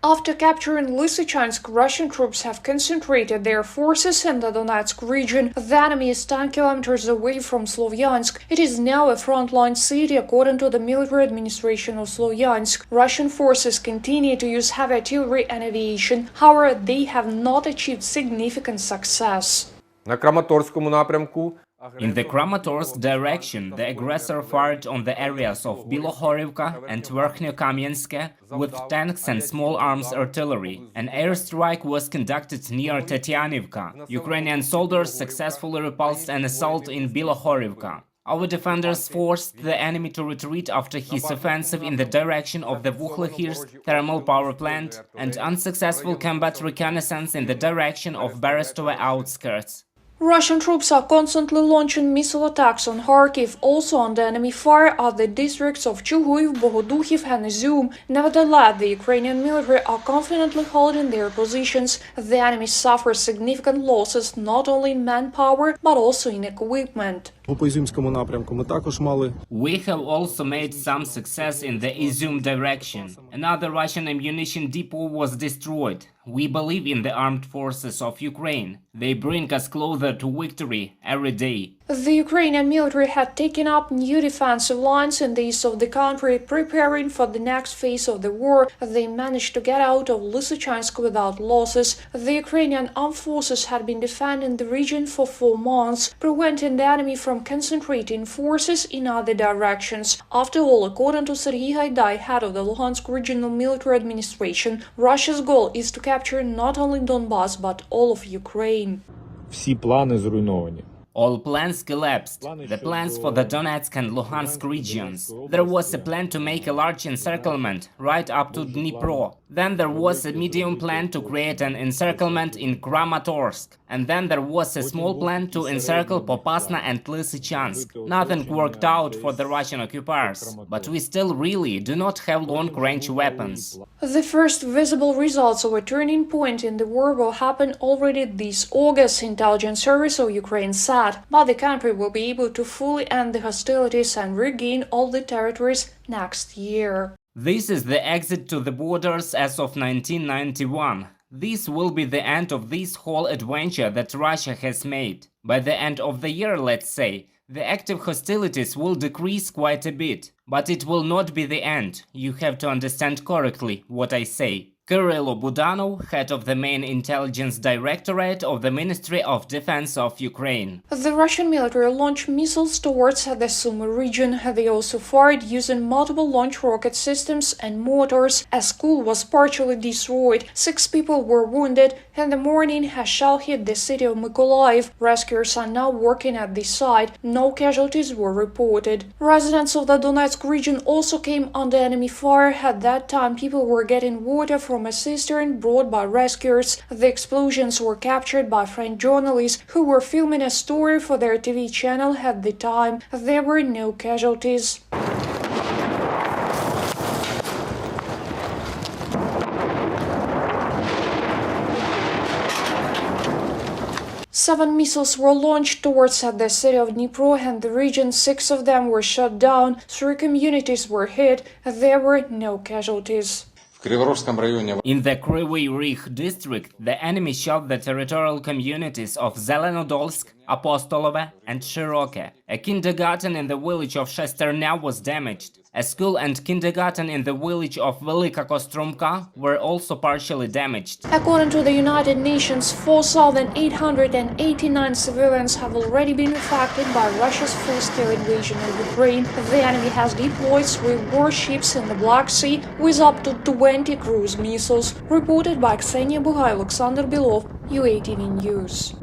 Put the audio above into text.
After capturing Lysychansk, Russian troops have concentrated their forces in the Donetsk region. The enemy is 10 kilometers away from Sloviansk. It is now a frontline city, according to the military administration of Sloviansk. Russian forces continue to use heavy artillery and aviation. However, they have not achieved significant success. На Краматорському напрямку In the Kramatorsk direction, the aggressor fired on the areas of Bilohorivka and Verkhnyo-Kamyenske with tanks and small arms artillery. An airstrike was conducted near Tetianivka. Ukrainian soldiers successfully repulsed an assault in Bilohorivka. Our defenders forced the enemy to retreat after his offensive in the direction of the Vuhlohirsk thermal power plant and unsuccessful combat reconnaissance in the direction of Berestova outskirts. Russian troops are constantly launching missile attacks on Kharkiv, also under enemy fire are the districts of Chuguiv, Bohodukhiv and Izum. Nevertheless, the Ukrainian military are confidently holding their positions. The enemy suffers significant losses not only in manpower, but also in equipment. We have also made some success in the Izum direction. Another Russian ammunition depot was destroyed. We believe in the armed forces of Ukraine. They bring us closer to victory every day. The Ukrainian military had taken up new defensive lines in the east of the country, preparing for the next phase of the war. They managed to get out of Lysychansk without losses. The Ukrainian armed forces had been defending the region for 4 months, preventing the enemy from concentrating forces in other directions. After all, according to Serhiy Haidai, head of the Luhansk regional military administration, Russia's goal is to capture not only Donbass but all of Ukraine. всі плани зруйновані. All plans collapsed. The plans for the Donetsk and Luhansk regions. There was a plan to make a large encirclement right up to Dnipro. Then there was a medium plan to create an encirclement in Kramatorsk. And then there was a small plan to encircle Popasna and Lysychansk. Nothing worked out for the Russian occupiers, but we still really do not have long-range weapons. The first visible results of a turning point in the war will happen already this August, Intelligence Service of Ukraine said, but the country will be able to fully end the hostilities and regain all the territories next year. This is the exit to the borders as of 1991. This will be the end of this whole adventure that Russia has made. By the end of the year, let's say, the active hostilities will decrease quite a bit. But it will not be the end. You have to understand correctly what I say. Kyrylo Budanov, head of the main intelligence directorate of the Ministry of Defense of Ukraine. The Russian military launched missiles towards the Sumy region. They also fired using multiple launch rocket systems and mortars. A school was partially destroyed. 6 people were wounded. In the morning, a shell hit the city of Mykolaiv. Rescuers are now working at the site. No casualties were reported. Residents of the Donetsk region also came under enemy fire. At that time, people were getting water from a cistern brought by rescuers. The explosions were captured by French journalists who were filming a story for their TV channel at the time. There were no casualties. Seven missiles were launched towards the city of Dnipro and the region. 6 of them were shot down. 3 communities were hit. There were no casualties. In the Kryvyi Rih district, the enemy shot the territorial communities of Zelenodolsk, Apostolove and Shiroke. A kindergarten in the village of Shesternya was damaged. A school and kindergarten in the village of Velika Kostromka were also partially damaged. According to the United Nations, 4,889 civilians have already been affected by Russia's full-scale invasion of Ukraine. The enemy has deployed 3 warships in the Black Sea with up to 20 cruise missiles. Reported by Ksenia Bugay, Alexander Belov, UATV News.